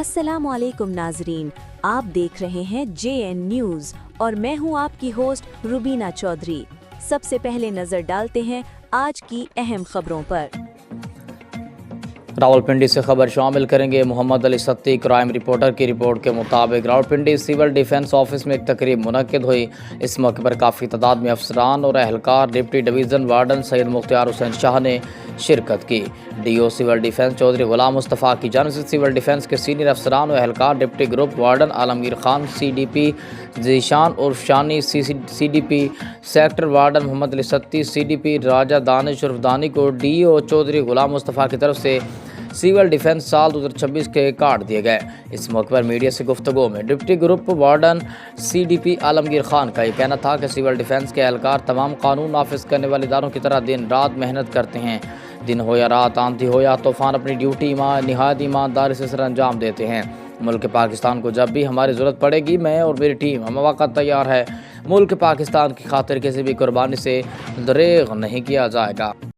السلام علیکم ناظرین، آپ دیکھ رہے ہیں JN نیوز اور میں ہوں آپ کی ہوسٹ روبینہ چودھری۔ سب سے پہلے نظر ڈالتے ہیں آج کی اہم خبروں پر۔ راولپنڈی سے خبر شامل کریں گے۔ محمد علی ستی کرائم رپورٹر کی رپورٹ کے مطابق راولپنڈی سول ڈیفنس آفس میں ایک تقریب منعقد ہوئی۔ اس موقع پر کافی تعداد میں افسران اور اہلکار ڈپٹی ڈویژن وارڈن سید مختار حسین شاہ نے شرکت کی۔ DO civil defence Chaudhry Ghulam Mustafa کی جانب سے سول ڈیفنس کے سینئر افسران و اہلکار ڈپٹی گروپ وارڈن عالمگیر خان CDP ذیشان عرف شانی CDP سیکٹر وارڈن محمد علی ستی CDP راجہ دانش عرف دانی کو DO چودھری غلام مصطفیٰ کی طرف سے سول ڈیفنس سال 2026 کے کارڈ دیے گئے۔ اس موقع پر میڈیا سے گفتگو میں ڈپٹی گروپ وارڈن CDP عالمگیر خان کا یہ کہنا تھا کہ سول ڈیفنس کے اہلکار تمام قانون نافذ کرنے والے اداروں کی طرح دن رات محنت کرتے ہیں۔ دن ہو یا رات، آندھی ہو یا طوفان، اپنی ڈیوٹی نہایت ایمانداری سے سر انجام دیتے ہیں۔ ملک پاکستان کو جب بھی ہماری ضرورت پڑے گی، میں اور میری ٹیم ہم وقت تیار ہے۔ ملک پاکستان کی خاطر کسی بھی قربانی سے دریغ نہیں کیا جائے گا۔